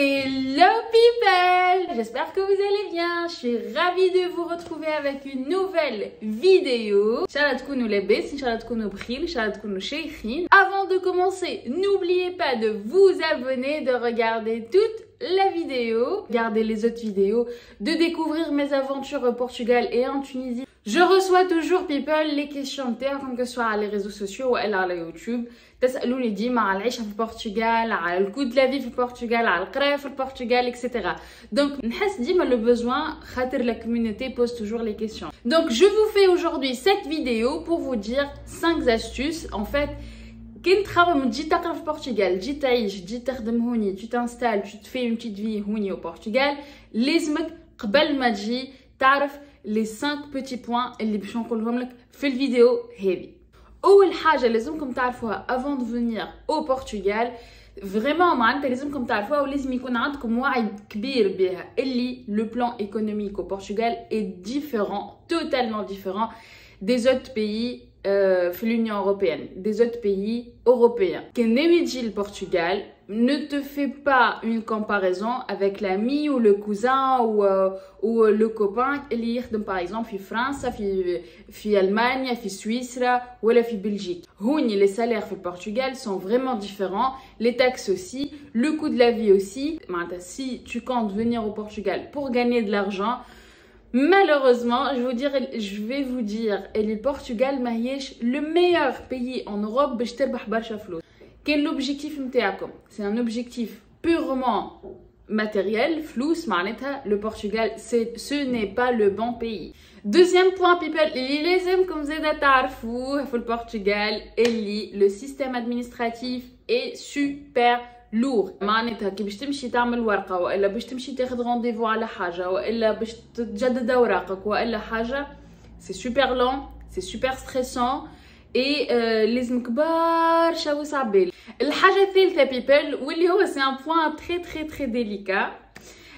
Hello people! J'espère que vous allez bien. Je suis ravie de vous retrouver avec une nouvelle vidéo. Inch'Allah تكونوا لاباس, Inch'Allah تكونوا بخير, Inch'Allah تكونوا شايخين. Avant de commencer, n'oubliez pas de vous abonner, de regarder toute la vidéo, regarder les autres vidéos, de découvrir mes aventures au Portugal et en Tunisie. Je reçois toujours people les questions نتاعكم que ce soit على les réseaux sociaux ou على يوتيوب. تسألوني ديما على العيشة في البرتغال, على الكود de la vie في البرتغال, على القراية في البرتغال, etc. Donc نحس ديما le besoin خاطر la communauté pose toujours les questions. Donc je vous fais aujourd'hui cette vidéo pour vous dire 5 astuces. En fait, كي تخاوم تجي تقرا في البرتغال, تجي تعيش, تجي تخدم هوني, tu t'installes, tu te fais une petite vie هوني au Portugal, لازمك قبل ما تجي تعرف les 5 petits points اللي باش نقولهم لك في الفيديو هذه. أول حاجة لازمكم تعرفوها avant de venir au Portugal, vraiment معناتها لازمكم تعرفوها ولازم يكون عندكم وعي كبير بها اللي le plan économique au Portugal est différent, totalement différent des autres pays في l'Union européenne, des autres pays européens. Quand tu viens au Portugal, ne te fais pas une comparaison avec l'ami ou le cousin ou le copain اللي يخدم par exemple في فرنسا, في ألمانيا, في سويسرا ولا في بلجيك. هوني les salaires في Portugal sont vraiment différents, les taxes aussi, le coût de la vie aussi. Si tu comptes venir au Portugal pour gagner de l'argent, malheureusement, je vais vous dire, le Portugal ماهيش le meilleur pays en Europe باش تربح برشا فلوس. Quel est l'objectif نتاعكم? C'est un objectif purement matériel, فلوس معناتها le Portugal, ce n'est pas le bon pays. Deuxième point people, اللي لازمكم زادا تعرفوه في البرتغال اللي le système administratif est super lourd. معناتها كي باش تمشي تعمل ورقة والا باش تمشي تاخذ رونديفو على حاجة والا باش تجدد اوراقك والا حاجة, c'est super long, c'est super stressant et لازمك برشا وصعبال. الحاجة الثالثة people واللي هو c'est un point très délicat.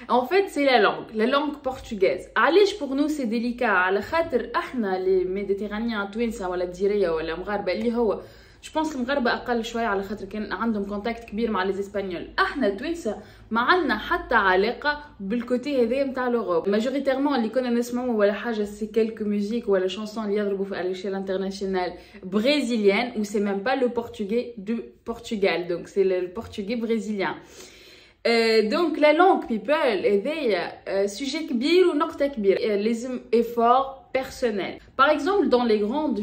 En fait, c'est la langue portugaise. علاش pour nous c'est délicat? على خاطر احنا les méditerranéens توانسة ولا الجزائرية ولا مغاربة اللي هو je pense المغاربة أقل شوية على خاطر كان عندهم كونتاكت كبير مع الإسبانيول. احنا توانسة ما عندنا حتى علاقة بالكوتي هذا متاع لوروب. ماجوريتيرمون اللي كنا نسمعوا ولا حاجة سي كيلكو ميوزيك ولا شانسون اللي يضربوا في الاشيال انترناسيونال برازيليان و سي ميم با لو بورتugais du Portugal, donc c'est le portugais brésilien. Donc la langue people هذايا sujet كبير ونقطة كبيرة, لازم effort personnel. Par exemple dans les grandes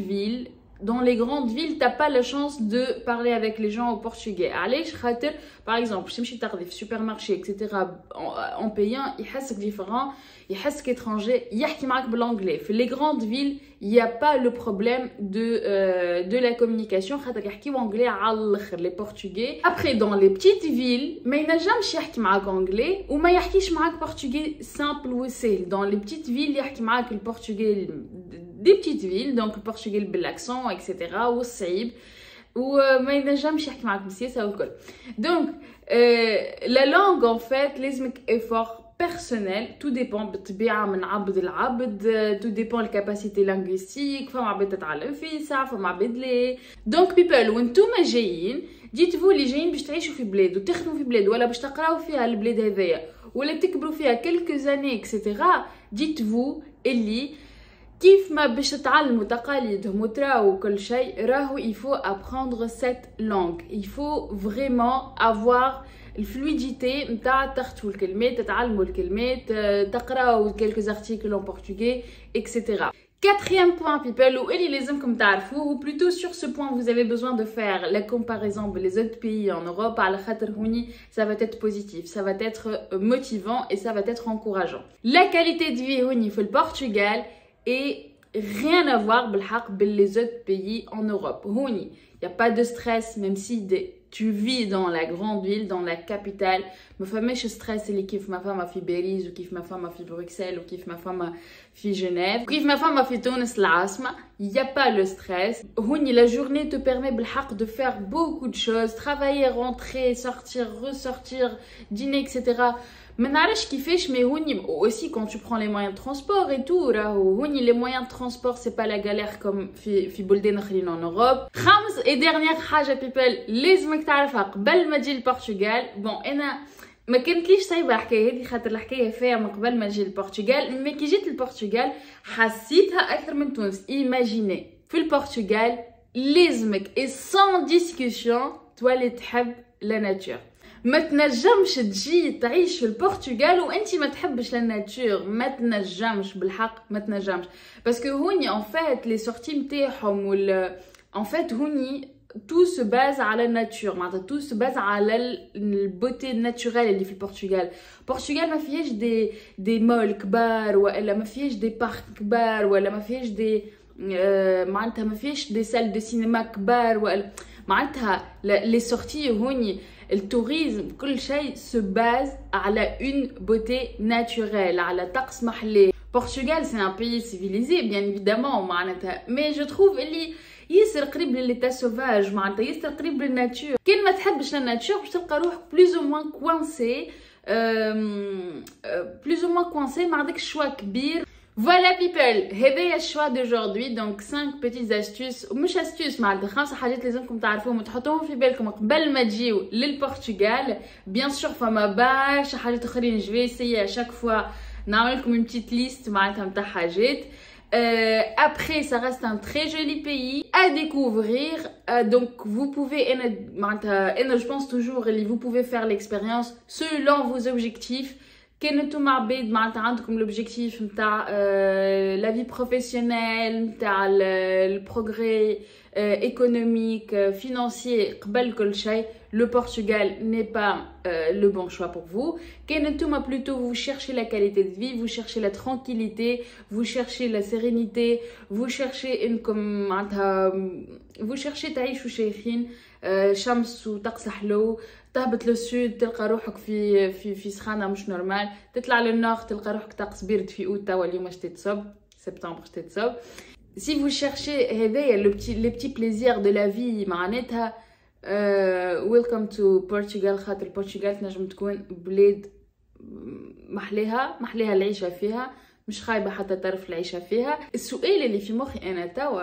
villes, t'as pas la chance de parler avec les gens au portugais. علاش خاطر par exemple باش تمشي تقضي في supermarché etc en payant يحسك différent, يحسك étranger, يحكي معاك بالانجلي. في les grandes villes il y a pas le problème de la communication خاطر يحكيو انجلي على الاخر les portugais. Après dans les petites villes ما ينجمش يحكي معاك انجلي وما يحكيش معاك portugais simple وسهل. Dans les petites villes يحكي معاك le portugais des petites villes, donc le portugais بالاكسون etc والصعيب وما ينجمش يحكي معاك بالسياسه والكل. Donc la langue en fait لازمك effort personnel, tout dépend بالطبيعه من عبد لعبد, tout dépend la capacité linguistique, فما عباد تتعلم فيه ساعه فما عباد لا. Donc people وانتوما جايين ديتفو اللي جايين باش تعيشوا في بلاد وتخدموا في بلاد ولا باش تقراو فيها البلاد هذايا ولا تكبروا فيها quelques années etc, ديتفو اللي كيف ما باش تتعلموا تقاليدهم وتراو كل شيء راهو il faut apprendre cette langue. Il faut vraiment avoir الفلويديتي نتاع تاخذوا الكلمات, تتعلموا الكلمات, تقراو quelques articles en portugais etc. Quatrième point people واللي لازمكم تعرفوه, ou plutôt sur ce point vous avez besoin de faire la comparaison avec les autres pays en Europe على خاطر هوني ça va être positif, ça va être motivant et ça va être encourageant. La qualité de vie هوني في البرتغال et rien à voir بالحق les autres pays en Europe. هوني il y a pas de stress même si tu vis dans la grande ville, dans la capitale. ما فماش stress اللي كيف ما فما في باريس وكيف ما فما في بروكسل وكيف ما فما في جنيف وكيف ما فما في تونس العاصمة. Il y a pas le stress. هوني la journée te permet بالحق de faire beaucoup de choses, travailler, rentrer, sortir, ressortir, dîner etc. ما نعرفش كيفاش مي هوني aussi quand tu prends les moyens de transport et tout راهو هوني les moyens de transport c'est pas la galère comme في بلدان اخرين en Europe. خامس et dernière حاجة people لازمك تعرفها قبل ما تجي البرتغال. Bon انا ما كانت ليش صعيبه الحكايه هذه خاطر الحكايه فيها من قبل ما نجي للبرتغال، مي كي جيت للبرتغال حسيتها اكثر من تونس. ايماجيني في البرتغال لازمك اي سون ديسكوسيون تولي تحب لا ناتور. ما تنجمش تجي تعيش في البرتغال وانت ما تحبش لا ناتور، ما تنجمش بالحق، ما تنجمش. باسكو هوني ان فات لي سورتي نتاعهم ان فات هوني tout se base على الناتور، معناتها tout se base على البوتي ناتورال اللي في البرتغال. البرتغال ما فيهاش دي مول كبار، ولا ما فيهاش دي بارك كبار، ولا ما فيهاش دي معناتها ما فيهاش دي سال دو سينما كبار، ولا معناتها لي سورتي هوني التوريزم كل شيء se base على une beauté naturelle، على طقس محلي. البرتغال c'est un pays civilisé bien évidemment معناتها، mais je trouve اللي ياسر قريب لليتا سوفاج، معناتها ياسر قريب للناتور. كان ما تحبش الناتور باش تلقى روحك بلوز او موان كوانسي، بلوز او موان كوانسي، ما عندكش شوا كبير. فوالا بيبل، هذايا الشوا دوجوردي. دونك 5 بيتيز استوس، مش استوس معناتها 5 حاجات لازمكم تعرفوهم وتحطوهم في بالكم قبل ما تجيو للبرتغال. بيان سور فما برشا حاجات اخرين جو سي شاك فوا نعمل لكم اون بتيت ليست معناتها نتاع حاجات. Après, ça reste un très joli pays à découvrir. Donc, vous pouvez, je pense toujours, vous pouvez faire l'expérience selon vos objectifs. كانتم عباد معناتها عندكم l'objectif نتاع la vie professionnelle، نتاع le progrès économique, financier، قبل كل شيء le Portugal n'est pas le bon choix pour vous. كانتم plutôt vous cherchez la qualité de vie, vous cherchez la tranquillité, vous cherchez la sérénité, vous cherchez vous cherchez تعيشوا شايخين شمس وطقس حلو. تهبط للسود تلقى روحك في سخانه مش نورمال، تطلع للنور تلقى روحك طقس برد في اوت، توا اليوم شتي تصب سبتمبر شتي تصب. Si vous cherchez هذايا les petits plaisirs de la vie معناتها welcome to Portugal. خاطر البرتغال تنجم تكون بلاد محليها العيشه فيها، مش خايبه حتى طرف العيشه فيها. السؤال اللي في مخي انا توا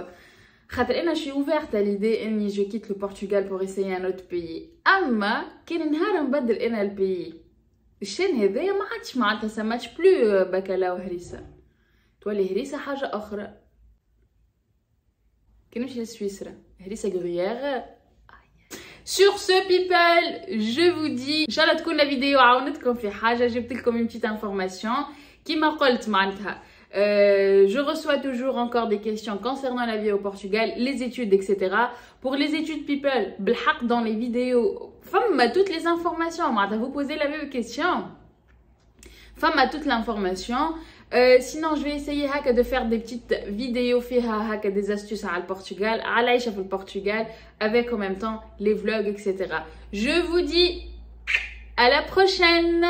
خاطر انا شي اوفيرت ليدي اني جو كيت لو برتغال بور اسيي ان اوت بيي، اما كان نهار نبدل انا البيي الشان هذايا ما عادش معناتها سماتش بلو بكالا وهريسه، تولي هريسه حاجه اخرى. كي نمشي لسويسرا هريسه غريير. Sur ce people, je vous dis ان شاء الله تكون الفيديو عاونتكم في حاجه، جبت لكم une petite information كيما قلت معناتها. Je reçois toujours encore des questions concernant la vie au Portugal, les études, etc. Pour les études people, بالحق dans les vidéos, femme toutes les informations. Vous posez la même question, femme toute l'information. Sinon, je vais essayer de faire des petites vidéos, des astuces à le Portugal, à l'Aïcha pour le Portugal, avec en même temps les vlogs, etc. Je vous dis à la prochaine.